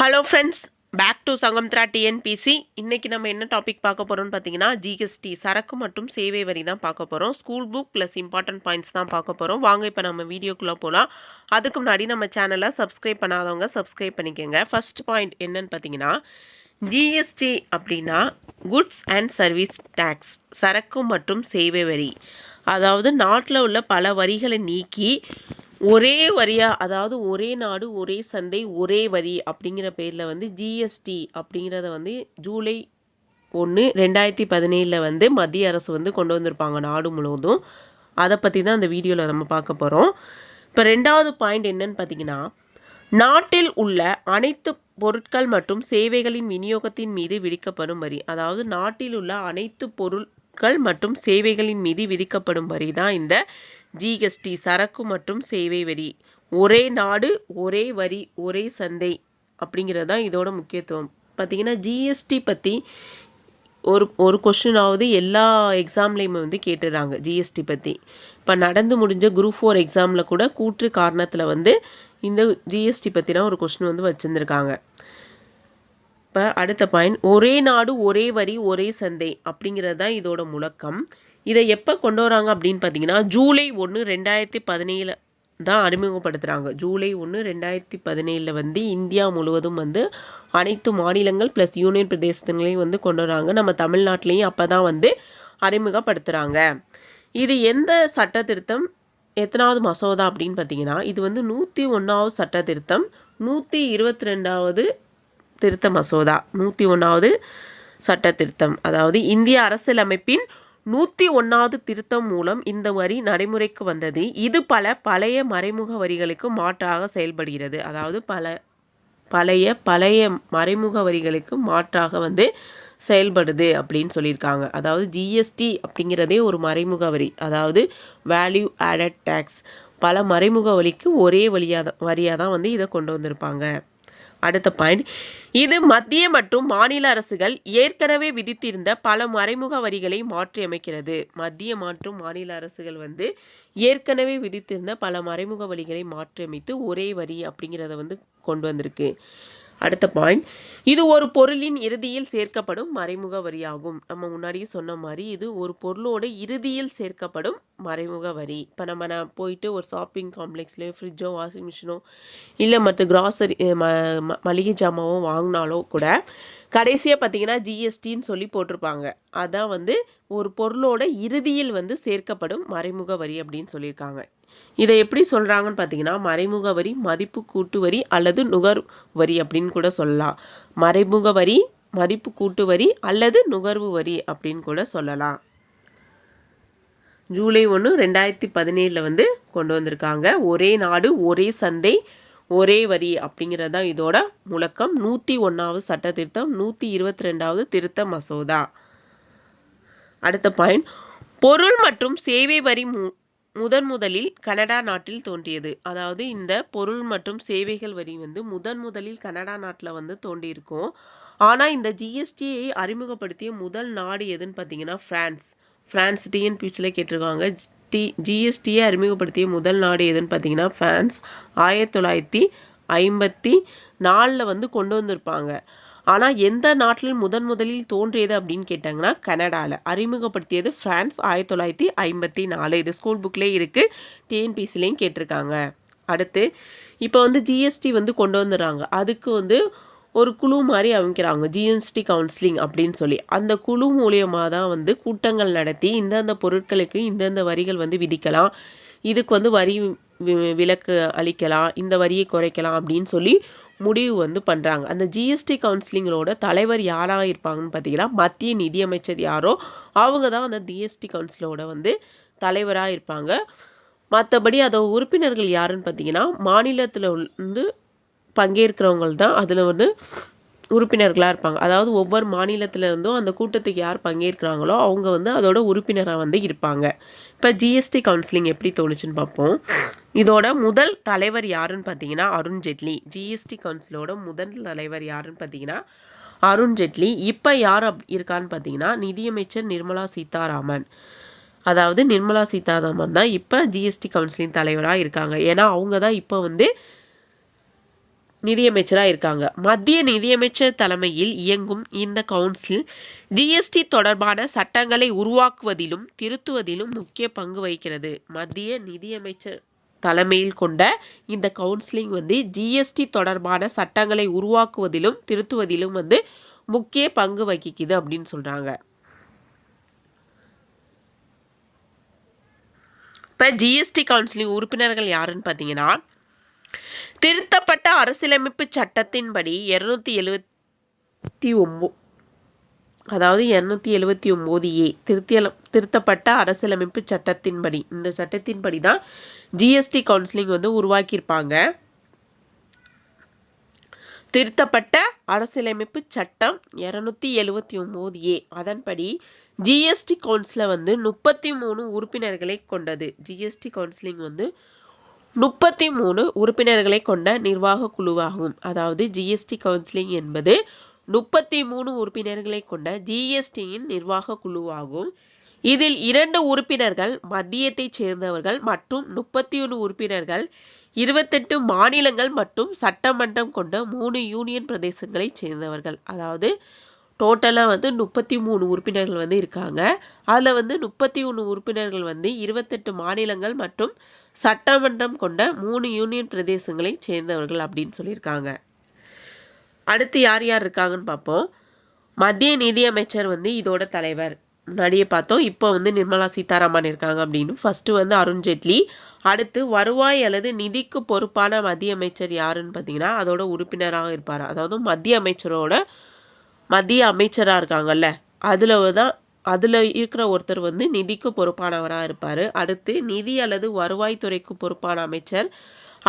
Hello friends, back to Sangamithra TNPSC. இன்றைக்கி நம்ம என்ன டாபிக் பார்க்க போகிறோம்னு பார்த்தீங்கன்னா ஜிஎஸ்டி சரக்கு மற்றும் சேவை வரி தான் பார்க்க போகிறோம். School book plus important points தான் பார்க்க போகிறோம். வாங்க இப்போ நம்ம வீடியோக்குள்ளே போகலாம். அதுக்கு முன்னாடி நம்ம சேனலை சப்ஸ்கிரைப் பண்ணாதவங்க சப்ஸ்கிரைப் பண்ணிக்கோங்க. ஃபர்ஸ்ட் பாயிண்ட் என்னன்னு பார்த்தீங்கன்னா ஜிஎஸ்டி அப்படின்னா குட்ஸ் அண்ட் சர்வீஸ் டேக்ஸ், சரக்கு மற்றும் சேவை வரி. அதாவது நாட்டில் உள்ள பல வரிகளை நீக்கி ஒரே வரியாக, அதாவது ஒரே நாடு ஒரே சந்தை ஒரே வரி அப்படிங்கிற பேரில் ஜிஎஸ்டி அப்படிங்கிறத ஜூலை 1, 2017 மத்திய அரசு கொண்டு வந்திருப்பாங்க நாடு முழுவதும். அதை பற்றி தான் அந்த வீடியோவில் நம்ம பார்க்க போகிறோம். இப்போ ரெண்டாவது பாயிண்ட் என்னன்னு பார்த்தீங்கன்னா, நாட்டில் உள்ள அனைத்து பொருட்கள் மற்றும் சேவைகளின் விநியோகத்தின் மீது விதிக்கப்படும் வரி. அதாவது நாட்டில் உள்ள அனைத்து பொருட்கள் மற்றும் சேவைகளின் மீது விதிக்கப்படும் வரி தான் இந்த ஜிஎஸ்டி, சரக்கு மற்றும் சேவை வரி. ஒரே நாடு ஒரே வரி ஒரே சந்தை அப்படிங்கிறது தான் இதோட முக்கியத்துவம். பார்த்தீங்கன்னா ஜிஎஸ்டி பற்றி ஒரு கொஸ்டினாவது எல்லா எக்ஸாம்லேயுமே கேட்டுடுறாங்க ஜிஎஸ்டி பற்றி. இப்போ நடந்து முடிஞ்ச குரூப் 4 எக்ஸாமில் கூட கூற்று காரணத்தில் இந்த ஜிஎஸ்டி பற்றினா ஒரு கொஸ்டின் வச்சுருந்துருக்காங்க. இப்போ அடுத்த பாயிண்ட், ஒரே நாடு ஒரே வரி ஒரே சந்தை அப்படிங்கிறது தான் இதோட முழக்கம். இதை எப்போ கொண்டு வராங்க அப்படின்னு பார்த்தீங்கன்னா ஜூலை 1, 2017 தான் அறிமுகப்படுத்துகிறாங்க. ஜூலை 1, 2017 இந்தியா முழுவதும் அனைத்து மாநிலங்கள் ப்ளஸ் யூனியன் பிரதேசங்களையும் கொண்டு வராங்க. நம்ம தமிழ்நாட்டிலையும் அப்போ தான் அறிமுகப்படுத்துகிறாங்க. இது எந்த சட்ட திருத்தம், எத்தனாவது மசோதா அப்படின்னு பார்த்தீங்கன்னா இது 101வது சட்ட திருத்தம், 122வது திருத்த மசோதா. 101வது சட்ட திருத்தம், அதாவது இந்திய அரசியலமைப்பின் 101வது திருத்தம் மூலம் இந்த வரி நடைமுறைக்கு வந்தது. இது பழைய மறைமுக வரிகளுக்கு மாற்றாக செயல்படுகிறது. அதாவது பழைய மறைமுக வரிகளுக்கு மாற்றாக செயல்படுது அப்படின்னு சொல்லியிருக்காங்க. அதாவது ஜிஎஸ்டி அப்படிங்கிறதே ஒரு மறைமுக வரி, அதாவது வேல்யூ ஆடட் டேக்ஸ். பல மறைமுக வரிக்கு ஒரே வரியாக தான் இதை கொண்டு வந்திருப்பாங்க. அடுத்த பாயிண்ட், இது மத்திய மற்றும் மாநில அரசுகள் ஏற்கனவே விதித்திருந்த பல மறைமுக வரிகளை மாற்றி அமைக்கிறது. மத்திய மற்றும் மாநில அரசுகள் ஏற்கனவே விதித்திருந்த பல மறைமுக வரிகளை மாற்றி அமைத்து ஒரே வரி அப்படிங்கிறத கொண்டு வந்திருக்கு. அடுத்த பாயிண்ட், இது ஒரு பொருளின் இறுதியில் சேர்க்கப்படும் மறைமுக வரியாகும். நம்ம முன்னாடியே சொன்ன மாதிரி இது ஒரு பொருளோட இறுதியில் சேர்க்கப்படும் மறைமுக வரி. இப்போ நம்ம போயிட்டு ஒரு ஷாப்பிங் காம்ப்ளெக்ஸ்லேயோ ஃப்ரிட்ஜோ வாஷிங் மிஷினோ இல்லை மற்ற கிராசரி மளிகை ஜாமாவோ வாங்கினாலோ கூட கடைசியாக பார்த்தீங்கன்னா ஜிஎஸ்டின்னு சொல்லி போட்டிருப்பாங்க. அதான் ஒரு பொருளோட இறுதியில் சேர்க்கப்படும் மறைமுக வரி அப்படின்னு சொல்லியிருக்காங்க. இதை எப்படி சொல்கிறாங்கன்னு பார்த்தீங்கன்னா மறைமுக வரி, மதிப்பு கூட்டு வரி அல்லது நுகர்வு வரி அப்படின்னு கூட சொல்லலாம். மறைமுக வரி, மதிப்பு கூட்டு வரி அல்லது நுகர்வு வரி அப்படின்னு கூட சொல்லலாம். ஜூலை 1, 2017 கொண்டு வந்திருக்காங்க. ஒரே நாடு ஒரே சந்தை ஒரே வரி அப்படிங்கிறது தான் இதோட முழக்கம். 101வது சட்ட திருத்தம், 122வது திருத்த மசோதா. அடுத்த பாயிண்ட், பொருள் மற்றும் சேவை வரி முதலில் கனடா நாட்டில் தோன்றியது. அதாவது இந்த பொருள் மற்றும் சேவைகள் வரி முதலில் கனடா நாட்டில் தோன்றியிருக்கும். ஆனால் இந்த ஜிஎஸ்டியை அறிமுகப்படுத்திய முதல் நாடு எதுன்னு பார்த்தீங்கன்னா ஃப்ரான்ஸ். டிஎன்பிசியில் கேட்டிருக்காங்க. ஜிஎஸ்டியை அறிமுகப்படுத்திய முதல் நாடு எதுன்னு பார்த்தீங்கன்னா ஃப்ரான்ஸ். 1954 கொண்டு வந்திருப்பாங்க. ஆனால் எந்த நாட்டில் முதலில் தோன்றியது அப்படின்னு கேட்டாங்கன்னா கனடாவில். அறிமுகப்படுத்தியது ஃப்ரான்ஸ் 1954. இது ஸ்கூல் புக்லேயே இருக்குது, டிஎன்பிசிலையும் கேட்டிருக்காங்க. அடுத்து இப்போ ஜிஎஸ்டி கொண்டு வந்துடுறாங்க. அதுக்கு ஒரு குழு மாதிரி அமைக்கிறாங்க, ஜிஎஸ்டி கவுன்சிலிங் அப்படின்னு சொல்லி. அந்த குழு மூலியமாக தான் கூட்டங்கள் நடத்தி இந்தந்த பொருட்களுக்கு இந்தந்த வரிகள் விதிக்கலாம், இதுக்கு வரி விலக்கு அளிக்கலாம், இந்த வரியை குறைக்கலாம் அப்படின்னு சொல்லி முடிவு பண்ணுறாங்க. அந்த ஜிஎஸ்டி கவுன்சிலிங்களோட தலைவர் யாராக இருப்பாங்கன்னு பார்த்தீங்கன்னா மத்திய நிதியமைச்சர் யாரோ அவங்க தான் அந்த ஜிஎஸ்டி கவுன்சிலோட தலைவராக இருப்பாங்க. மற்றபடி அதோட உறுப்பினர்கள் யாருன்னு பார்த்தீங்கன்னா மாநிலத்தில் பங்கேற்கிறவங்க தான் அதில் உறுப்பினர்களாக இருப்பாங்க. அதாவது ஒவ்வொரு மாநிலத்திலிருந்தும் அந்த கூட்டத்துக்கு யார் பங்கேற்கிறாங்களோ அவங்க அதோட உறுப்பினராக இருப்பாங்க. இப்போ ஜிஎஸ்டி கவுன்சிலிங் எப்படி தோணுச்சுன்னு பார்ப்போம். இதோட முதல் தலைவர் யாருன்னு பார்த்தீங்கன்னா அருண்ஜேட்லி. ஜிஎஸ்டி கவுன்சிலோட முதல் தலைவர் யாருன்னு பார்த்தீங்கன்னா அருண்ஜேட்லி. இப்போ யார் இருக்கான்னு பார்த்தீங்கன்னா நிதியமைச்சர் நிர்மலா சீதாராமன். அதாவது நிர்மலா சீதாராமன் தான் இப்போ ஜிஎஸ்டி கவுன்சிலிங் தலைவராக இருக்காங்க. ஏன்னா அவங்க தான் இப்போ நிதியமைச்சராக இருக்காங்க. மத்திய நிதியமைச்சர் தலைமையில் இயங்கும் இந்த கவுன்சில் ஜிஎஸ்டி தொடர்பான சட்டங்களை உருவாக்குவதிலும் திருத்துவதிலும் முக்கிய பங்கு வகிக்கிறது. மத்திய நிதியமைச்சர் தலைமையில் கொண்ட இந்த கவுன்சிலிங் ஜிஎஸ்டி தொடர்பான சட்டங்களை உருவாக்குவதிலும் திருத்துவதிலும் முக்கிய பங்கு வகிக்குது அப்படின்னு சொல்கிறாங்க. இப்போ ஜிஎஸ்டி கவுன்சிலிங் உறுப்பினர்கள் யாருன்னு பார்த்தீங்கன்னா, திருத்தப்பட்ட அரசியலமைப்பு சட்டத்தின்படி 279 அதாவது 279A திருத்தப்பட்ட அரசியலமைப்பு சட்டத்தின்படி, இந்த சட்டத்தின்படி தான் ஜிஎஸ்டி கவுன்சிலிங் உருவாக்கியிருப்பாங்க. திருத்தப்பட்ட அரசியலமைப்பு சட்டம் 279A அதன்படி ஜிஎஸ்டி கவுன்சில் 33 உறுப்பினர்களை கொண்டது. ஜிஎஸ்டி கவுன்சிலிங் 33 உறுப்பினர்களை கொண்ட நிர்வாக குழுவாகும். அதாவது ஜிஎஸ்டி கவுன்சிலிங் என்பது 33 உறுப்பினர்களை கொண்ட ஜிஎஸ்டியின் நிர்வாக குழுவாகும். இதில் 2 உறுப்பினர்கள் மத்தியத்தைச் சேர்ந்தவர்கள் மற்றும் 31 உறுப்பினர்கள் 28 மாநிலங்கள் மற்றும் சட்டமன்றம் கொண்ட 3 யூனியன் பிரதேசங்களைச் சேர்ந்தவர்கள். அதாவது டோட்டலாக 33 உறுப்பினர்கள் இருக்காங்க. அதில் 31 உறுப்பினர்கள் 28 மாநிலங்கள் மற்றும் சட்டமன்றம் கொண்ட 3 யூனியன் பிரதேசங்களை சேர்ந்தவர்கள் அப்படின்னு சொல்லியிருக்காங்க. அடுத்து யார் யார் இருக்காங்கன்னு பார்ப்போம். மத்திய நிதியமைச்சர் இதோட தலைவர். முன்னாடியே பார்த்தோம். இப்போ நிர்மலா சீதாராமன் இருக்காங்க அப்படின்னு. ஃபஸ்ட்டு அருண்ஜேட்லி. அடுத்து வருவாய் அல்லது நிதிக்கு பொறுப்பான மத்திய அமைச்சர் யாருன்னு பார்த்தீங்கன்னா அதோட உறுப்பினராக இருப்பார். அதாவது மத்திய அமைச்சராக இருக்காங்கல்ல, அதில் இருக்கிற ஒருத்தர் நிதிக்கு பொறுப்பானவராக இருப்பார். அடுத்து நிதி அல்லது வருவாய்த்துறைக்கு பொறுப்பான அமைச்சர்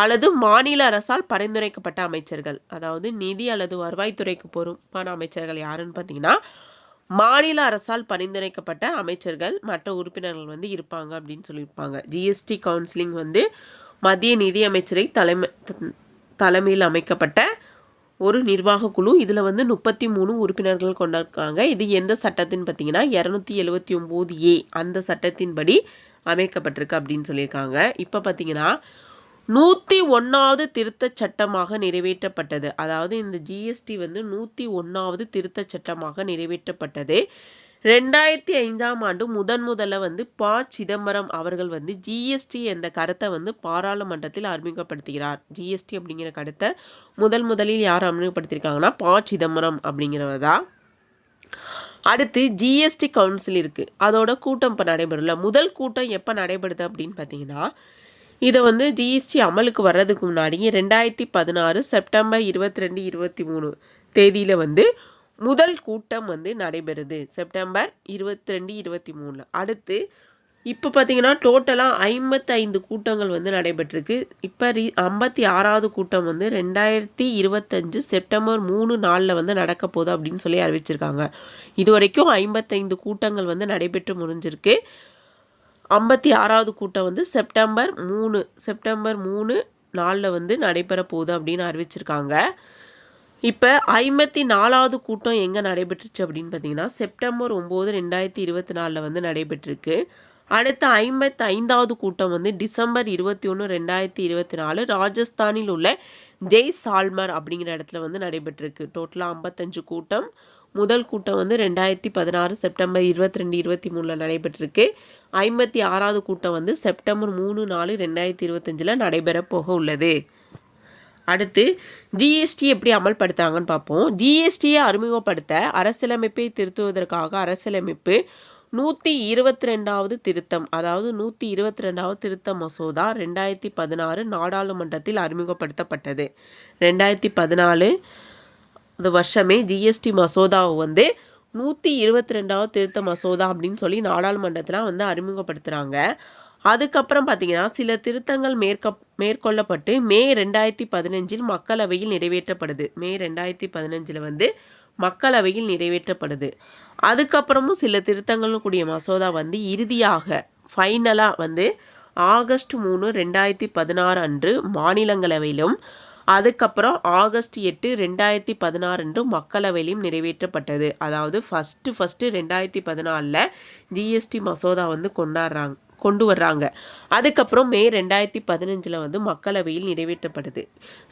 அல்லது மாநில அரசால் பரிந்துரைக்கப்பட்ட அமைச்சர்கள். அதாவது நிதி அல்லது வருவாய்த்துறைக்கு பொறுப்பான அமைச்சர்கள் யாருன்னு பார்த்தீங்கன்னா மாநில அரசால் பரிந்துரைக்கப்பட்ட அமைச்சர்கள் மற்ற உறுப்பினர்கள் இருப்பாங்க அப்படின்னு சொல்லியிருப்பாங்க. ஜிஎஸ்டி கவுன்சிலிங் மத்திய நிதி அமைச்சரை தலைமையில் அமைக்கப்பட்ட ஒரு நிர்வாக குழு. இதில் 33 உறுப்பினர்கள் கொண்டிருக்காங்க. இது எந்த சட்டத்தின்னு பார்த்தீங்கன்னா 279A அந்த சட்டத்தின்படி அமைக்கப்பட்டிருக்கு அப்படின்னு சொல்லியிருக்காங்க. இப்போ பார்த்தீங்கன்னா 101வது திருத்த சட்டமாக நிறைவேற்றப்பட்டது. அதாவது இந்த ஜிஎஸ்டி 101வது திருத்த சட்டமாக நிறைவேற்றப்பட்டது. 2005ஆம் ஆண்டு முதல்ல ப. சிதம்பரம் அவர்கள் ஜிஎஸ்டி என்ற கருத்தை பாராளுமன்றத்தில் அறிமுகப்படுத்துகிறார். ஜிஎஸ்டி அப்படிங்கிற கருத்தை முதலில் யார் அறிமுகப்படுத்தியிருக்காங்கன்னா ப. சிதம்பரம் அப்படிங்கிறவர் தான். அடுத்து ஜிஎஸ்டி கவுன்சில் இருக்குது. அதோட கூட்டம் இப்போ நடைபெறல. முதல் கூட்டம் எப்போ நடைபெறுது அப்படின்னு பார்த்தீங்கன்னா இதை ஜிஎஸ்டி அமலுக்கு வர்றதுக்கு முன்னாடி 2016 செப்டம்பர் 22, 23 தேதியில் முதல் கூட்டம் நடைபெறுது. செப்டம்பர் 22, 23. அடுத்து இப்போ பார்த்தீங்கன்னா டோட்டலாக 55 கூட்டங்கள் நடைபெற்றிருக்கு. இப்போ 56வது கூட்டம் 2025 செப்டம்பர் 3 நாளில் நடக்க போகுது அப்படின்னு சொல்லி அறிவிச்சிருக்காங்க. இது வரைக்கும் 55 கூட்டங்கள் நடைபெற்று முடிஞ்சிருக்கு. 56வது கூட்டம் செப்டம்பர் 3 நாளில் நடைபெற போகுது அப்படின்னு அறிவிச்சிருக்காங்க. இப்போ 54வது கூட்டம் எங்கே நடைபெற்றுச்சு அப்படின்னு பார்த்தீங்கன்னா செப்டம்பர் 9, 2024 நடைபெற்றிருக்கு. அடுத்த 55வது கூட்டம் டிசம்பர் 21, 2024 ராஜஸ்தானில் உள்ள ஜெய்சால்மர் அப்படிங்கிற இடத்துல நடைபெற்றிருக்கு. டோட்டலாக 55 கூட்டம். முதல் கூட்டம் 2016 செப்டம்பர் 22, 23 நடைபெற்றிருக்கு. 56வது கூட்டம் செப்டம்பர் 3, 4, 2025 நடைபெற போக உள்ளது. அடுத்து ஜிஎஸ்டி எப்படி அமல்படுத்துறாங்கன்னு பார்ப்போம். ஜிஎஸ்டியை அறிமுகப்படுத்த அரசியலமைப்பை திருத்துவதற்காக அரசியலமைப்பு 122வது திருத்தம், அதாவது 122வது திருத்த மசோதா 2016 நாடாளுமன்றத்தில் அறிமுகப்படுத்தப்பட்டது. 2014 வருஷமே ஜிஎஸ்டி மசோதாவை 122வது திருத்த மசோதா அப்படின்னு சொல்லி நாடாளுமன்றத்தில் அறிமுகப்படுத்துகிறாங்க. அதுக்கப்புறம் பார்த்தீங்கன்னா சில திருத்தங்கள் மேற்கொள்ளப்பட்டு மே 2015 மக்களவையில் நிறைவேற்றப்படுது. மே 2015 மக்களவையில் நிறைவேற்றப்படுது. அதுக்கப்புறமும் சில திருத்தங்களும் கூடிய மசோதா இறுதியாக ஃபைனலாக ஆகஸ்ட் 3, 2016 அன்று மாநிலங்களவையிலும் அதுக்கப்புறம் ஆகஸ்ட் 8, 2016 அன்று மக்களவையிலும் நிறைவேற்றப்பட்டது. அதாவது ஃபஸ்ட்டு 2014 ஜிஎஸ்டி மசோதா கொண்டு வர்றாங்க. அதுக்கப்புறம் மே 2015 வந்து மக்களவையில் நிறைவேற்றப்படுது.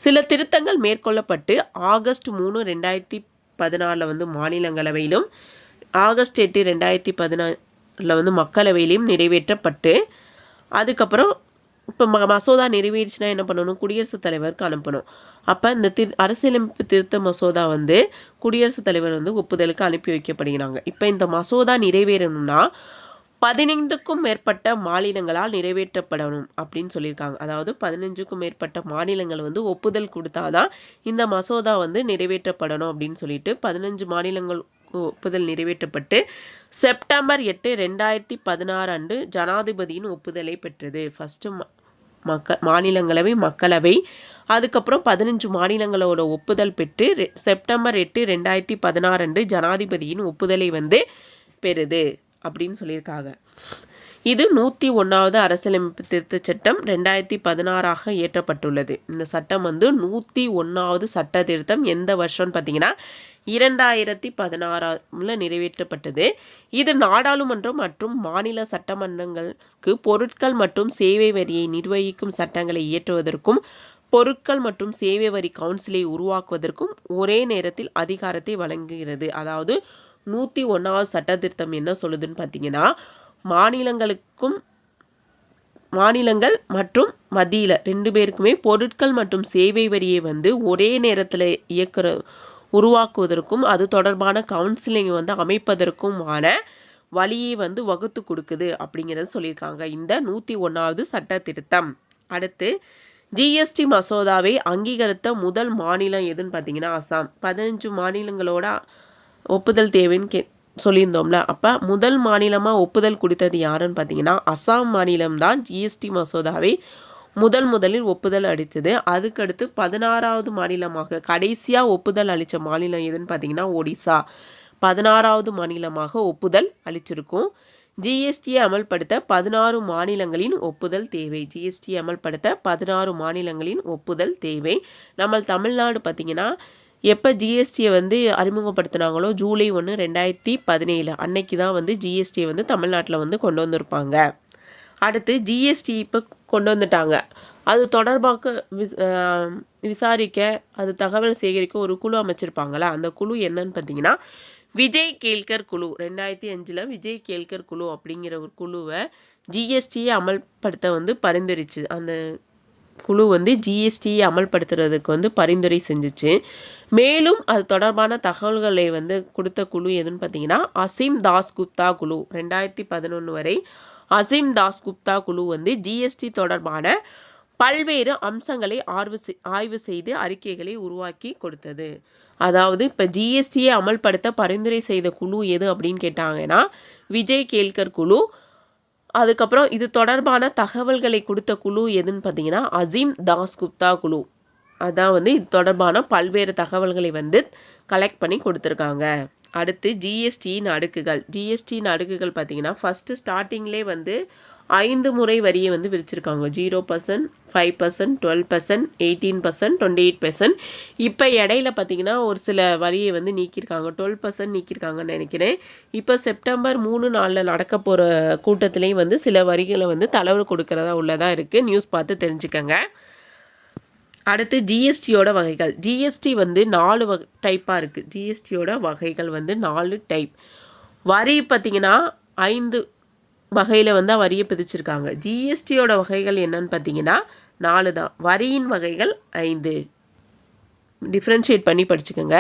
சில திருத்தங்கள் மேற்கொள்ளப்பட்டு ஆகஸ்ட் 3, 2014 வந்து மாநிலங்களவையிலும், ஆகஸ்ட் 8, 2014 வந்து மக்களவையிலும் நிறைவேற்றப்பட்டு, அதுக்கப்புறம் இப்போ மசோதா நிறைவேறிச்சுன்னா என்ன பண்ணணும், குடியரசுத் தலைவருக்கு அனுப்பணும். அப்போ இந்த அரசியலமைப்பு திருத்த மசோதா வந்து குடியரசுத் தலைவர் வந்து ஒப்புதலுக்கு அனுப்பி வைக்கப்படுகிறாங்க. இப்போ இந்த மசோதா நிறைவேறணும்னா 15க்கும் மேற்பட்ட மாநிலங்களால் நிறைவேற்றப்படணும் அப்படின்னு சொல்லியிருக்காங்க. அதாவது 15க்கும் மேற்பட்ட மாநிலங்கள் வந்து ஒப்புதல் கொடுத்தாதான் இந்த மசோதா வந்து நிறைவேற்றப்படணும் அப்படின்னு சொல்லிட்டு 15 மாநிலங்கள் ஒப்புதல் நிறைவேற்றப்பட்டு செப்டம்பர் 8, 2016 அன்று ஜனாதிபதியின் ஒப்புதலை பெற்றது. ஃபஸ்ட்டு மாநிலங்களவை, மக்களவை, அதுக்கப்புறம் 15 மாநிலங்களோட ஒப்புதல் பெற்று செப்டம்பர் 8, 2016 அன்று ஜனாதிபதியின் ஒப்புதலை வந்து பெறுது அப்படின்னு சொல்லியிருக்காங்க. இது 101வது அரசியலமைப்பு திருத்த சட்டம் 2016 இயற்றப்பட்டுள்ளது. இந்த சட்டம் வந்து 101வது சட்ட திருத்தம் எந்த வருஷம்னு பார்த்தீங்கன்னா 2016 நிறைவேற்றப்பட்டது. இது நாடாளுமன்றம் மற்றும் மாநில சட்டமன்றங்களுக்கு பொருட்கள் மற்றும் சேவை வரியை நிர்வகிக்கும் சட்டங்களை இயற்றுவதற்கும் பொருட்கள் மற்றும் சேவை வரி கவுன்சிலை உருவாக்குவதற்கும் ஒரே நேரத்தில் அதிகாரத்தை வழங்குகிறது. அதாவது 101வது சட்ட திருத்தம் என்ன சொல்லுதுன்னு பார்த்தீங்கன்னா, மாநிலங்கள் மற்றும் மத்தியில் 2 பேருக்குமே பொருட்கள் மற்றும் சேவை வரியை வந்து ஒரே நேரத்தில் உருவாக்குவதற்கும் அது தொடர்பான கவுன்சிலிங் வந்து அமைப்பதற்குமான வழியை வந்து வகுத்து கொடுக்குது அப்படிங்கிறத சொல்லியிருக்காங்க இந்த 101வது சட்ட திருத்தம். அடுத்து ஜிஎஸ்டி மசோதாவை அங்கீகரித்த முதல் மாநிலம் எதுன்னு பார்த்தீங்கன்னா அசாம். 15 மாநிலங்களோட ஒப்புதல் தேவைன்னு சொல்லியிருந்தோம்ல. அப்போ முதல் மாநிலமாக ஒப்புதல் கொடுத்தது யாருன்னு பார்த்தீங்கன்னா அசாம் மாநிலம்தான் ஜிஎஸ்டி மசோதாவை முதலில் ஒப்புதல் அளித்தது. அதுக்கடுத்து 16வது மாநிலமாக கடைசியாக ஒப்புதல் அளித்த மாநிலம் எதுன்னு பார்த்தீங்கன்னா ஒடிசா 16வது மாநிலமாக ஒப்புதல் அளிச்சிருக்கும். ஜிஎஸ்டியை அமல்படுத்த 16 மாநிலங்களின் ஒப்புதல் தேவை. ஜிஎஸ்டியை அமல்படுத்த 16 மாநிலங்களின் ஒப்புதல் தேவை. நம்ம தமிழ்நாடு பார்த்தீங்கன்னா எப்போ ஜிஎஸ்டியை வந்து அறிமுகப்படுத்தினாங்களோ ஜூலை 1, 2017 அன்னைக்கு தான் வந்து ஜிஎஸ்டியை வந்து தமிழ்நாட்டில் வந்து கொண்டு வந்திருப்பாங்க. அடுத்து ஜிஎஸ்டி இப்போ கொண்டு வந்துட்டாங்க. அது தொடர்பாக விசாரிக்க அது தகவல் சேகரிக்க ஒரு குழு அமைச்சிருப்பாங்களா, அந்த குழு என்னன்னு பார்த்தீங்கன்னா விஜய் கேல்கர் குழு. 2005 விஜய் கேல்கர் குழு அப்படிங்கிற ஒரு குழுவை ஜிஎஸ்டியை அமல்படுத்த வந்து பரிந்துரைச்சு அந்த குழு வந்து ஜிஎஸ்டியை அமல்படுத்துறதுக்கு வந்து பரிந்துரை செஞ்சிச்சு. மேலும் அது தொடர்பான தகவல்களை வந்து கொடுத்த குழு எதுன்னு பார்த்தீங்கன்னா அசீம் தாஸ்குப்தா குழு. 2011 வரை அசீம் தாஸ்குப்தா குழு வந்து ஜிஎஸ்டி தொடர்பான பல்வேறு அம்சங்களை ஆய்வு செய்து அறிக்கைகளை உருவாக்கி கொடுத்தது. அதாவது இப்போ ஜிஎஸ்டியை அமல்படுத்த பரிந்துரை செய்த குழு எது அப்படின்னு கேட்டாங்கன்னா விஜய் கேல்கர் குழு. அதுக்கப்புறம் இது தொடர்பான தகவல்களை கொடுத்த குழு எதுன்னு பார்த்தீங்கன்னா அசீம் தாஸ்குப்தா குழு. அதான் வந்து இது தொடர்பான பல்வேறு தகவல்களை வந்து கலெக்ட் பண்ணி கொடுத்துருக்காங்க. அடுத்து ஜிஎஸ்டியின் அடுக்குகள் பார்த்தீங்கன்னா ஃபஸ்ட்டு ஸ்டார்டிங்லே வந்து 5 முறை வரியை வந்து விரிச்சிருக்காங்க. 0%, 5%, 12%, 18%, 28%. இப்போ இடையில பார்த்தீங்கன்னா ஒரு சில வரியை வந்து நீக்கியிருக்காங்க. 12% நீக்கியிருக்காங்கன்னு நினைக்கிறேன். இப்போ செப்டம்பர் 3, 4 நடக்க போகிற கூட்டத்திலையும் வந்து சில வரிகளை வந்து தளர்வு கொடுக்கறதா உள்ளதாக இருக்குது. நியூஸ் பார்த்து தெரிஞ்சுக்கங்க. அடுத்து ஜிஎஸ்டியோட வகைகள். ஜிஎஸ்டி வந்து 4 டைப்பாக இருக்குது. ஜிஎஸ்டியோட வகைகள் வந்து 4 டைப். வரி பார்த்திங்கன்னா 5 வகையில் வந்து வரியை பிரிச்சிருக்காங்க. ஜிஎஸ்டியோட வகைகள் என்னன்னு பார்த்தீங்கன்னா 4 தான். வரியின் வகைகள் 5. டிஃப்ரென்ஷியேட் பண்ணி படிச்சுக்கோங்க.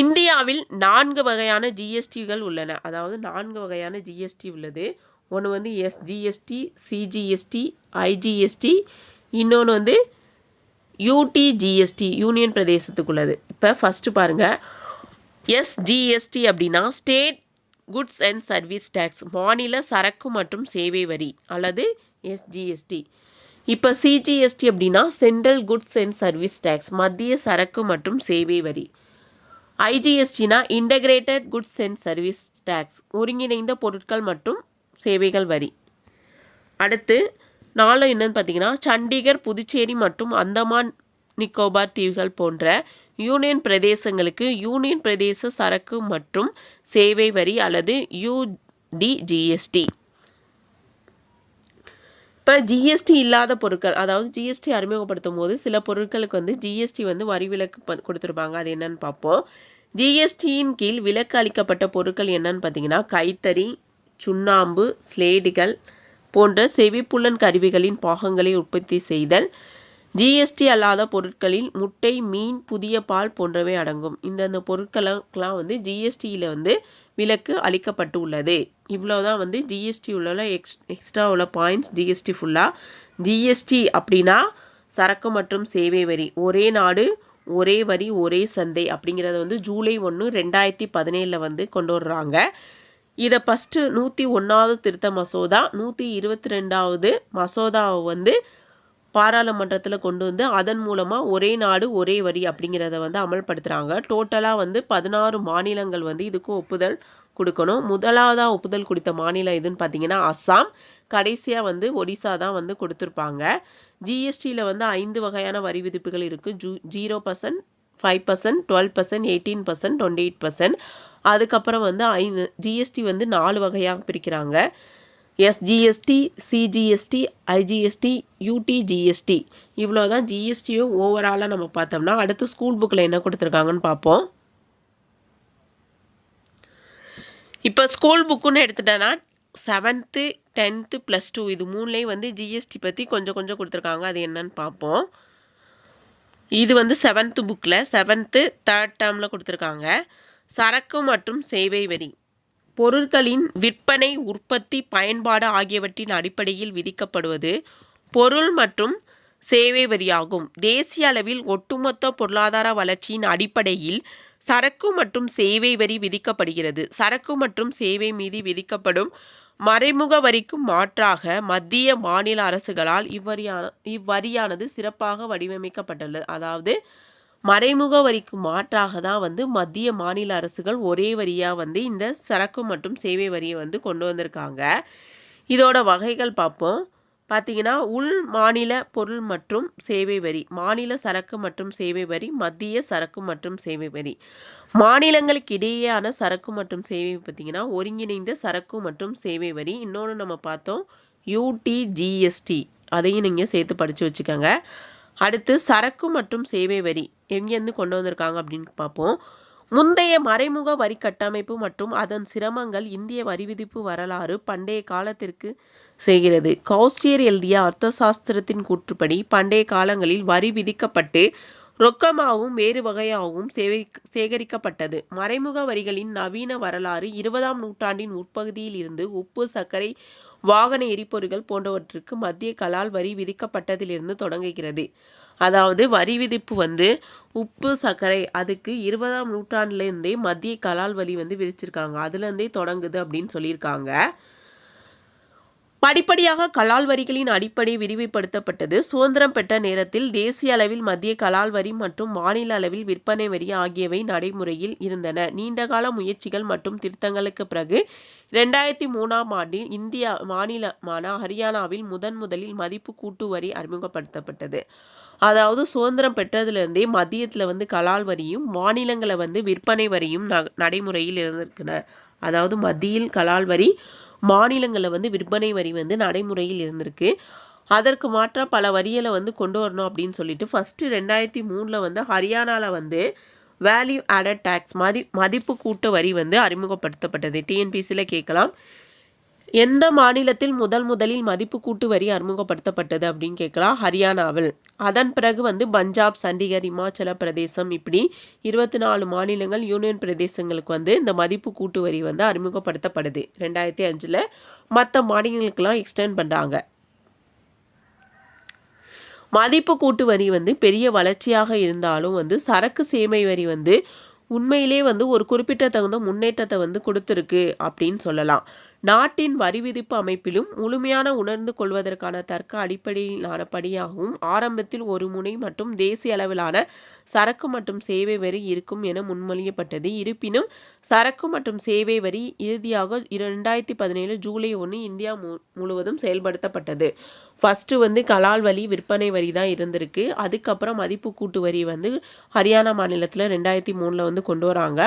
இந்தியாவில் 4 வகையான ஜிஎஸ்டிகள் உள்ளன. அதாவது 4 வகையான ஜிஎஸ்டி உள்ளது. ஒன்று வந்து எஸ்ஜிஎஸ்டி, சிஜிஎஸ்டி, ஐஜிஎஸ்டி, இன்னொன்று வந்து யூடிஜிஎஸ்டி, யூனியன் பிரதேசத்துக்குள்ளது. இப்போ ஃபஸ்ட்டு பாருங்கள், எஸ்ஜிஎஸ்டி அப்படின்னா state goods and service tax, மாநில சரக்கு மற்றும் சேவை வரி அல்லது எஸ்ஜிஎஸ்டி. இப்போ சிஜிஎஸ்டி அப்படின்னா central goods and service tax, மத்திய சரக்கு மற்றும் சேவை வரி. ஐஜிஎஸ்டினா integrated goods and service tax, ஒருங்கிணைந்த பொருட்கள் மற்றும் சேவைகள் வரி. அடுத்து 4 என்னன்னு பார்த்தீங்கன்னா சண்டிகர், புதுச்சேரி மற்றும் அந்தமான் நிக்கோபார் தீவுகள் போன்ற யூனியன் பிரதேசங்களுக்கு யூனியன் பிரதேச சரக்கு மற்றும் சேவை வரி அல்லது யூடிஜிஎஸ்டி. இப்போ ஜிஎஸ்டி இல்லாத பொருட்கள், அதாவது ஜிஎஸ்டி அறிமுகப்படுத்தும் போது சில பொருட்களுக்கு வந்து ஜிஎஸ்டி வந்து வரி விலக்கு கொடுத்துருப்பாங்க. அது என்னன்னு பார்ப்போம். ஜிஎஸ்டியின் கீழ் விலக்கு அளிக்கப்பட்ட பொருட்கள் என்னன்னு பார்த்தீங்கன்னா, கைத்தறி, சுண்ணாம்பு, ஸ்லேடுகள் போன்ற செவிப்புலன் கருவிகளின் பாகங்களை உற்பத்தி செய்தல். ஜிஎஸ்டி அல்லாத பொருட்களில் முட்டை, மீன், புதிய பால் போன்றவை அடங்கும். இந்தந்த பொருட்களுக்கெல்லாம் வந்து ஜிஎஸ்டியில் வந்து விலக்கு அளிக்கப்பட்டு உள்ளது. இவ்வளோதான் வந்து ஜிஎஸ்டி உள்ள எக்ஸ்ட்ரா உள்ள பாயிண்ட்ஸ். ஜிஎஸ்டி ஃபுல்லாக. ஜிஎஸ்டி அப்படின்னா சரக்கு மற்றும் சேவை வரி. ஒரே நாடு ஒரே வரி ஒரே சந்தை அப்படிங்கிறத வந்து ஜூலை 1, 2017 வந்து கொண்டு வர்றாங்க. இதை ஃபஸ்ட்டு 101வது திருத்த மசோதா 122வது மசோதாவை வந்து பாராளுமன்றத்தில் கொண்டு வந்து அதன் மூலமாக ஒரே நாடு ஒரே வரி அப்படிங்கிறத வந்து அமல்படுத்துகிறாங்க. டோட்டலாக வந்து 16 மாநிலங்கள் வந்து இதுக்கு ஒப்புதல் கொடுக்கணும். முதலாவதாக ஒப்புதல் கொடுத்த மாநிலம் எதுன்னு பார்த்தீங்கன்னா அஸ்ஸாம். கடைசியாக வந்து ஒடிசா தான் வந்து கொடுத்துருப்பாங்க. ஜிஎஸ்டியில் வந்து 5 வகையான வரி விதிப்புகள் இருக்குது. 0%, 5%, 12%, 18%, 28%. அதுக்கப்புறம் வந்து ஜிஎஸ்டி வந்து 4 வகையாக பிரிக்கிறாங்க. SGST, CGST, IGST, UTGST. இவ்வளோ தான் ஜிஎஸ்டியும் ஓவராலாக நம்ம பார்த்தோம்னா. அடுத்து ஸ்கூல் புக்கில் என்ன கொடுத்துருக்காங்கன்னு பார்ப்போம். இப்போ ஸ்கூல் புக்குன்னு எடுத்துட்டேன்னா 7th, 10th, +2 இது 3லேயும் வந்து ஜிஎஸ்டி பற்றி கொஞ்சம் கொஞ்சம் கொடுத்துருக்காங்க. அது என்னன்னு பார்ப்போம். இது வந்து 7th புக்கில் 7th 3rd டேர்மில் கொடுத்துருக்காங்க. சரக்கு மற்றும் சேவை வரி பொருட்களின் விற்பனை, உற்பத்தி, பயன்பாடு ஆகியவற்றின் அடிப்படையில் விதிக்கப்படுவது பொருள் மற்றும் சேவை வரியாகும். தேசிய அளவில் ஒட்டுமொத்த பொருளாதார வளர்ச்சியின் அடிப்படையில் சரக்கு மற்றும் சேவை வரி விதிக்கப்படுகிறது. சரக்கு மற்றும் சேவை மீது விதிக்கப்படும் மறைமுக வரிக்கு மாற்றாக மத்திய மாநில அரசுகளால் இவ்வரியானது சிறப்பாக வடிவமைக்கப்பட்டுள்ளது. அதாவது மறைமுக வரிக்கு மாற்றாக தான் வந்து மத்திய மாநில அரசுகள் ஒரே வரியாக வந்து இந்த சரக்கு மற்றும் சேவை வரியை வந்து கொண்டு வந்திருக்காங்க. இதோட வகைகள் பார்ப்போம். பார்த்தீங்கன்னா உள் மாநில பொருள் மற்றும் சேவை வரி, மாநில சரக்கு மற்றும் சேவை வரி, மத்திய சரக்கு மற்றும் சேவை வரி. மாநிலங்களுக்கு இடையேயான சரக்கு மற்றும் சேவை பார்த்தீங்கன்னா ஒருங்கிணைந்த சரக்கு மற்றும் சேவை வரி. இன்னொன்று நம்ம பார்த்தோம் யூடிஜிஎஸ்டி, அதையும் நீங்கள் சேர்த்து படித்து வச்சுக்கோங்க. அடுத்து சரக்கு மற்றும் சேவை வரி எங்கேருந்து கொண்டு வந்திருக்காங்க அப்படின்னு பார்ப்போம். முந்தைய மறைமுக வரி கட்டமைப்பு மற்றும் அதன் சிரமங்கள் இந்திய வரி விதிப்பு வரலாறு பண்டைய காலத்திற்கு செய்கிறது. கௌஸ்டியர் எழுதிய அர்த்தசாஸ்திரத்தின் கூற்றுப்படி பண்டைய காலங்களில் வரி விதிக்கப்பட்டு ரொக்கமாகவும் வேறு வகையாகவும் சேகரிக்கப்பட்டது. மறைமுக வரிகளின் நவீன வரலாறு 20ஆம் நூற்றாண்டின் முற்பகுதியில் இருந்து உப்பு, சர்க்கரை, வாகன எரிபொருட்கள் போன்றவற்றுக்கு மத்திய கலால் வரி விதிக்கப்பட்டதிலிருந்து தொடங்குகிறது. அதாவது வரி விதிப்பு வந்து உப்பு, சர்க்கரை அதுக்கு 20ஆம் நூற்றாண்டுலேருந்தே மத்திய கலால் வரி வந்து விதிச்சிருக்காங்க. அதுலேருந்தே தொடங்குது அப்படின்னு சொல்லியிருக்காங்க. படிப்படியாக கலால் வரிகளின் அடிப்படை விரிவுபடுத்தப்பட்டது. சுதந்திரம் பெற்ற நேரத்தில் தேசிய அளவில் மத்திய கலால் வரி மற்றும் மாநில அளவில் விற்பனை வரி ஆகியவை நடைமுறையில் இருந்தன. நீண்டகால முயற்சிகள் மற்றும் திருத்தங்களுக்கு பிறகு 2003ஆம் ஆண்டில் இந்திய மாநிலமான ஹரியானாவில் முதலில் மதிப்பு கூட்டு வரி அறிமுகப்படுத்தப்பட்டது. அதாவது சுதந்திரம் பெற்றதுலேருந்தே மத்தியத்தில் வந்து கலால் வரியும் மாநிலங்களை வந்து விற்பனை வரியும் நடைமுறையில் இருந்திருக்குன. அதாவது மத்தியில் கலால் வரி, மாநிலங்களில் வந்து விற்பனை வரி வந்து நடைமுறையில் இருந்திருக்கு. அதற்கு மாற்றாக பல வரிகளை வந்து கொண்டு வரணும் அப்படின்னு சொல்லிட்டு ஃபஸ்ட்டு 2003 வந்து ஹரியானாவில் வந்து வேல்யூ ஆடட் டேக்ஸ் மதிப்பு கூட்டு வரி வந்து அறிமுகப்படுத்தப்பட்டது. டிஎன்பிசியில் கேட்கலாம். எந்த மாநிலத்தில் முதலில் மதிப்பு கூட்டு வரி அறிமுகப்படுத்தப்பட்டது அப்படின்னு கேட்கலாம். ஹரியானாவில். அதன் பிறகு வந்து பஞ்சாப், சண்டிகர், இமாச்சல பிரதேசம் இப்படி 24 மாநிலங்கள், யூனியன் பிரதேசங்களுக்கு வந்து இந்த மதிப்பு கூட்டு வரி வந்து அறிமுகப்படுத்தப்படுது 2005. மற்ற மாநிலங்களுக்கெல்லாம் எக்ஸ்டெண்ட் பண்ணுறாங்க. மதிப்பு கூட்டு வரி வந்து பெரிய வளர்ச்சியாக இருந்தாலும் வந்து சரக்கு சேவை வரி வந்து உண்மையிலே வந்து ஒரு குறிப்பிட்ட தகுந்த முன்னேற்றத்தை வந்து கொடுத்துருக்கு அப்படின்னு சொல்லலாம். நாட்டின் வரி விதிப்பு அமைப்பிலும் முழுமையான உணர்ந்து கொள்வதற்கான தர்க்க அடிப்படையிலான படியாகவும் ஆரம்பத்தில் ஒரு முனை மற்றும் தேசிய அளவிலான சரக்கு மற்றும் சேவை வரி இருக்கும் என முன்மொழியப்பட்டது. இருப்பினும் சரக்கு மற்றும் சேவை வரி இறுதியாக 2017 ஜூலை 1 இந்தியா முழுவதும் செயல்படுத்தப்பட்டது. ஃபஸ்ட்டு வந்து கலால் வரி விற்பனை வரி தான் இருந்திருக்கு. அதுக்கப்புறம் மதிப்பு கூட்டு வரி வந்து ஹரியானா மாநிலத்தில் 2003 வந்து கொண்டு வராங்க.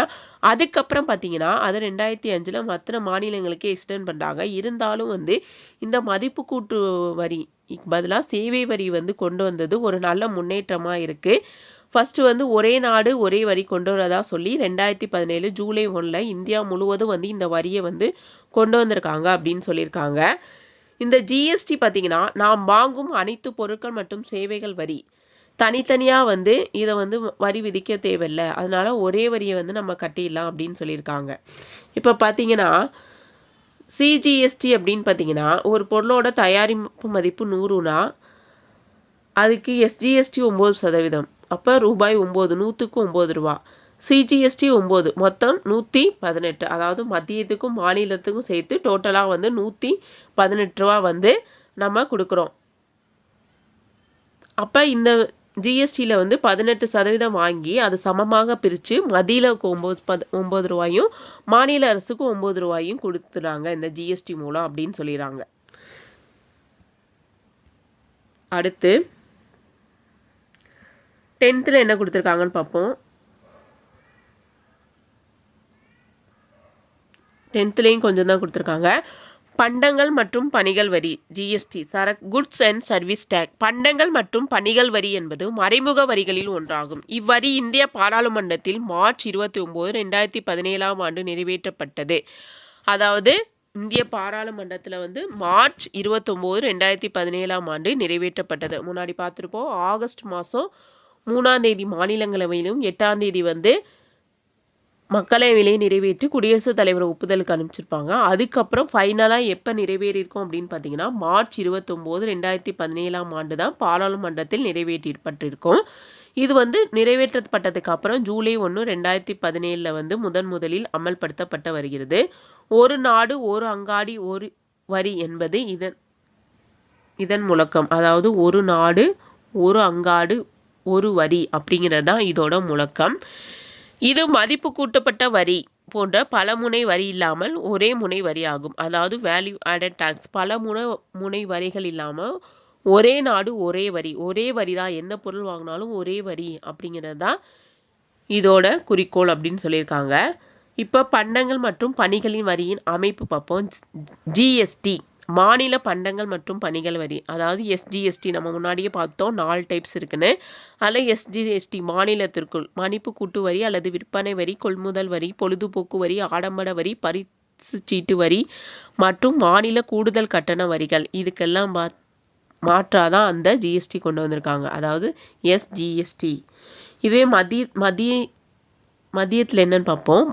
அதுக்கப்புறம் பார்த்தீங்கன்னா அது 2005 மற்ற மாநிலங்களுக்கே எக்ஸ்டெண்ட் பண்ணுறாங்க. இருந்தாலும் வந்து இந்த மதிப்பு கூட்டு வரி பதிலாக சேவை வரி வந்து கொண்டு வந்தது ஒரு நல்ல முன்னேற்றமாக இருக்குது. ஃபஸ்ட்டு வந்து ஒரே நாடு ஒரே வரி கொண்டு வரதா சொல்லி 2017 ஜூலை 1 இந்தியா முழுவதும் வந்து இந்த வரியை வந்து கொண்டு வந்திருக்காங்க அப்படின்னு சொல்லியிருக்காங்க. இந்த ஜிஎஸ்டி பார்த்தீங்கன்னா நாம் வாங்கும் அனைத்து பொருட்கள் மற்றும் சேவைகள் வரி தனித்தனியாக வந்து இதை வந்து வரி விதிக்க தேவையில்லை, அதனால ஒரே வரியை வந்து நம்ம கட்டிடலாம் அப்படின்னு சொல்லியிருக்காங்க. இப்போ பார்த்தீங்கன்னா சிஜிஎஸ்டி அப்படின்னு பார்த்தீங்கன்னா ஒரு பொருளோட தயாரிப்பு மதிப்பு 100னா அதுக்கு எஸ்ஜிஎஸ்டி 9%, அப்போ ரூபாய் 9, 100க்கு 9 ரூபா. சிஜிஎஸ்டி 9, மொத்தம் 118, அதாவது மத்தியத்துக்கும் மாநிலத்துக்கும் சேர்த்து டோட்டலாக வந்து 118 ரூபா வந்து நம்ம கொடுக்குறோம். அப்போ இந்த ஜிஎஸ்டியில் வந்து 18% வாங்கி அது சமமாக பிரித்து மத்தியிலுக்கு 9 ரூபாயும் மாநில அரசுக்கு 9 ரூபாயும் கொடுத்துறாங்க இந்த ஜிஎஸ்டி மூலம் அப்படின்னு சொல்லிடுறாங்க. அடுத்து 10th என்ன கொடுத்துருக்காங்கன்னு பார்ப்போம். 10th கொஞ்சம் தான் கொடுத்துருக்காங்க. பண்டங்கள் மற்றும் பணிகள் வரி GST goods and service tax. பண்டங்கள் மற்றும் பணிகள் வரி என்பது மறைமுக வரிகளில் ஒன்றாகும். இவ்வரி இந்திய பாராளுமன்றத்தில் மார்ச் 29, 2017 நிறைவேற்றப்பட்டது. அதாவது இந்திய பாராளுமன்றத்தில் வந்து மார்ச் 29, 2017 நிறைவேற்றப்பட்டது. முன்னாடி பார்த்துருப்போம். ஆகஸ்ட் மாதம் 3ஆம் தேதி மாநிலங்களவையிலும் 8ஆம் தேதி வந்து மக்களவையிலே நிறைவேற்றி குடியரசுத் தலைவர் ஒப்புதலுக்கு அனுப்பிச்சிருப்பாங்க. அதுக்கப்புறம் ஃபைனலாக எப்போ நிறைவேறியிருக்கும் அப்படின்னு பார்த்தீங்கன்னா மார்ச் 29, 2017 தான் பாராளுமன்றத்தில் நிறைவேற்றப்பட்டிருக்கும். இது வந்து நிறைவேற்றப்பட்டதுக்கு அப்புறம் ஜூலை 1, 2017 வந்து முதலில் அமல்படுத்தப்பட்டு வருகிறது. ஒரு நாடு ஒரு அங்காடி ஒரு வரி என்பது இதன் முழக்கம். அதாவது ஒரு நாடு ஒரு அங்காடு ஒரு வரி அப்படிங்கிறது தான் இதோட முழக்கம். இது மதிப்பு கூட்டப்பட்ட வரி போன்ற பல முனை வரி இல்லாமல் ஒரே முனை வரி ஆகும். அதாவது வேல்யூ ஆடட் டாக்ஸ். பல முனை வரிகள் இல்லாமல் ஒரே நாடு ஒரே வரி தான். எந்த பொருள் வாங்கினாலும் ஒரே வரி அப்படிங்கிறது தான் இதோட குறிக்கோள் அப்படின்னு சொல்லியிருக்காங்க. இப்போ பண்டங்கள் மற்றும் பணிகளின் வரியின் அமைப்பு பார்ப்போம். ஜிஎஸ்டி மாநில பண்டங்கள் மற்றும் பணிகள் வரி, அதாவது எஸ்ஜிஎஸ்டி நம்ம முன்னாடியே பார்த்தோம் 4 டைப்ஸ் இருக்குன்னு. அதில் எஸ்ஜிஎஸ்டி மாநிலத்திற்குள் மதிப்பு கூட்டு வரி அல்லது விற்பனை வரி, கொள்முதல் வரி, பொழுதுபோக்கு வரி, ஆடம்பர வரி, பரிசு சீட்டு வரி மற்றும் மாநில கூடுதல் கட்டண வரிகள். இதுக்கெல்லாம் மாற்றாதான் அந்த ஜிஎஸ்டி கொண்டு வந்திருக்காங்க, அதாவது எஸ்ஜிஎஸ்டி. இதுவே மத்தியத்தில் என்னன்னு பார்ப்போம்.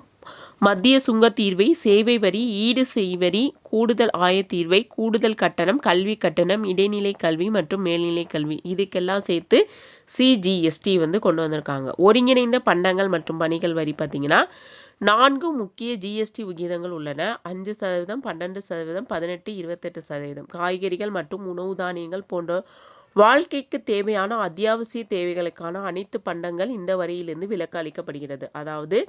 மத்திய சுங்கத்தீர்வை, சேவை வரி, ஈடு செய்வரி, கூடுதல் ஆயத்தீர்வை, கூடுதல் கட்டணம், கல்வி கட்டணம், இடைநிலை கல்வி மற்றும் மேல்நிலை கல்வி, இதுக்கெல்லாம் சேர்த்து சிஜிஎஸ்டி வந்து கொண்டு வந்திருக்காங்க. ஒருங்கிணைந்த பண்டங்கள் மற்றும் பணிகள் வரி பார்த்தீங்கன்னா 4 முக்கிய ஜிஎஸ்டி விகிதங்கள் உள்ளன. 5%, 12%, 18%, 28%. காய்கறிகள் மற்றும் உணவு தானியங்கள் போன்ற வாழ்க்கைக்கு தேவையான அத்தியாவசிய தேவைகளுக்கான அனைத்து பண்டங்கள் இந்த வரியிலிருந்து விலக்கு அளிக்கப்படுகிறது. அதாவது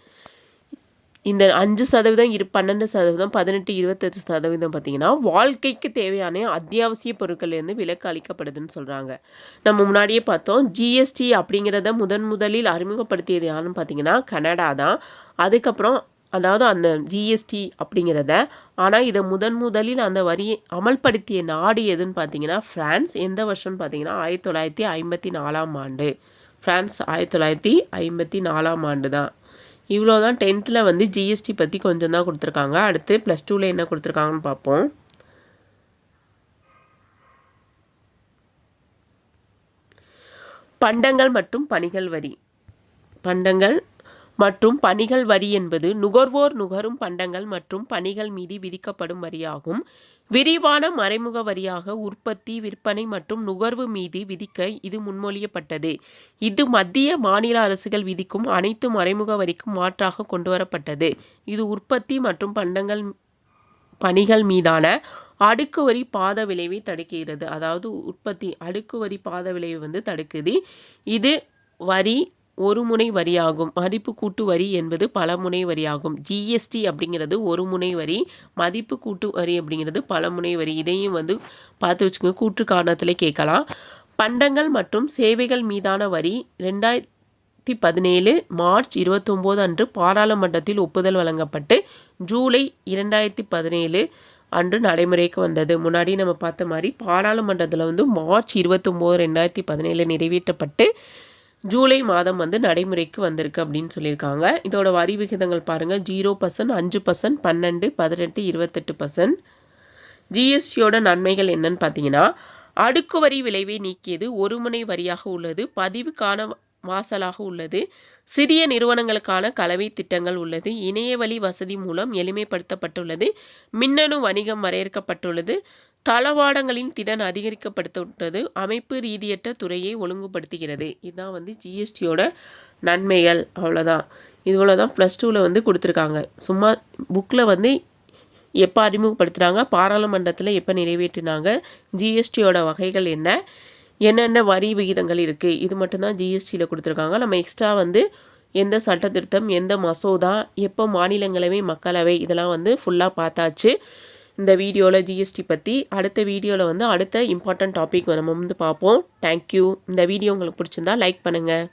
இந்த 5%, 12%, 18%, 28% பார்த்தீங்கன்னா வாழ்க்கைக்கு தேவையான அத்தியாவசிய பொருட்கள்லேருந்து விலக்கு அளிக்கப்படுதுன்னு சொல்கிறாங்க. நம்ம முன்னாடியே பார்த்தோம் ஜிஎஸ்டி அப்படிங்கிறத முதலில் அறிமுகப்படுத்தியது யாருன்னு பார்த்தீங்கன்னா கனடா தான். அதுக்கப்புறம் அதாவது அந்த ஜிஎஸ்டி அப்படிங்கிறத, ஆனால் இதை முதலில் அந்த வரியை அமல்படுத்திய நாடு எதுன்னு பார்த்தீங்கன்னா ஃப்ரான்ஸ். எந்த வருஷம்னு பார்த்தீங்கன்னா 1954 ஃப்ரான்ஸ் 1954 தான். இவ்வளோ தான் 10th வந்து ஜிஎஸ்டி பற்றி கொஞ்சம் தான் கொடுத்துருக்காங்க. அடுத்து +2 என்ன கொடுத்துருக்காங்கன்னு பார்ப்போம். பண்டங்கள் மற்றும் பணிகள் வரி. பண்டங்கள் மற்றும் பணிகள் வரி என்பது நுகர்வோர் நுகரும் பண்டங்கள் மற்றும் பணிகள் மீது விதிக்கப்படும் வரியாகும். விரிவான மறைமுக வரியாக உற்பத்தி, விற்பனை மற்றும் நுகர்வு மீது விதிக்க இது முன்மொழியப்பட்டது. இது மத்திய மாநில அரசுகள் விதிக்கும் அனைத்து மறைமுக வரிக்கும் மாற்றாக கொண்டு வரப்பட்டது. இது உற்பத்தி மற்றும் பணிகள் மீதான அடுக்கு வரி பாத விளைவை தடுக்கிறது. அதாவது உற்பத்தி அடுக்கு வரி பாத விளைவை வந்து தடுக்குது. இது வரி ஒரு முனை வரியாகும். மதிப்பு கூட்டு வரி என்பது பலமுனை வரியாகும். ஜிஎஸ்டி அப்படிங்கிறது ஒரு முனை வரி, மதிப்பு கூட்டு வரி அப்படிங்கிறது பலமுனை வரி. இதையும் வந்து பார்த்து வச்சுக்கோங்க, கூற்று காரணத்திலே கேட்கலாம். பண்டங்கள் மற்றும் சேவைகள் மீதான வரி 2017 மார்ச் 29 அன்று பாராளுமன்றத்தில் ஒப்புதல் வழங்கப்பட்டு ஜூலை 2017 அன்று நடைமுறைக்கு வந்தது. முன்னாடி நம்ம பார்த்த மாதிரி பாராளுமன்றத்தில் வந்து மார்ச் 29, 2017 நிறைவேற்றப்பட்டு ஜூலை மாதம் வந்து நடைமுறைக்கு வந்திருக்கு அப்படின்னு சொல்லியிருக்காங்க. இதோட வரி விகிதங்கள் பாருங்கள், 0%, 5%, 12, 18, 28%. ஜிஎஸ்டியோட நன்மைகள் என்னன்னு பார்த்தீங்கன்னா, அடுக்கு வரி விளைவை நீக்கியது, ஒரு முனை வரியாக உள்ளது, பதிவுக்கான வாசலாக உள்ளது, சிறிய நிறுவனங்களுக்கான கலவை திட்டங்கள் உள்ளது, இணையவழி வசதி மூலம் எளிமைப்படுத்தப்பட்டுள்ளது, மின்னணு வணிகம் வரையறுக்கப்பட்டுள்ளது, தளவாடங்களின் திறன் அதிகரிக்கப்படுத்தப்பட்டது, அமைப்பு ரீதியற்ற துறையை ஒழுங்குபடுத்துகிறது. இதுதான் வந்து ஜிஎஸ்டியோட நன்மைகள். அவ்வளோதான். இவ்வளோதான் ப்ளஸ் 2ல் வந்து கொடுத்துருக்காங்க. சும்மா புக்கில் வந்து எப்போ அறிமுகப்படுத்துகிறாங்க, பாராளுமன்றத்தில் எப்போ நிறைவேற்றினாங்க, ஜிஎஸ்டியோட வகைகள் என்ன, என்னென்ன வரி விகிதங்கள் இருக்குது, இது மட்டும்தான் ஜிஎஸ்டியில் கொடுத்துருக்காங்க. நம்ம எக்ஸ்ட்ரா வந்து எந்த சட்ட திருத்தம், எந்த மசோதா, எப்போ மாநிலங்களவை, மக்களவை, இதெல்லாம் வந்து ஃபுல்லாக பார்த்தாச்சு இந்த வீடியோவில் ஜிஎஸ்டி பற்றி. அடுத்த வீடியோவில் வந்து அடுத்த இம்பார்ட்டன்ட் டாபிக் நம்ம வந்து பார்ப்போம். தேங்க்யூ. இந்த வீடியோ உங்களுக்கு பிடிச்சிருந்தா லைக் பண்ணுங்கள்.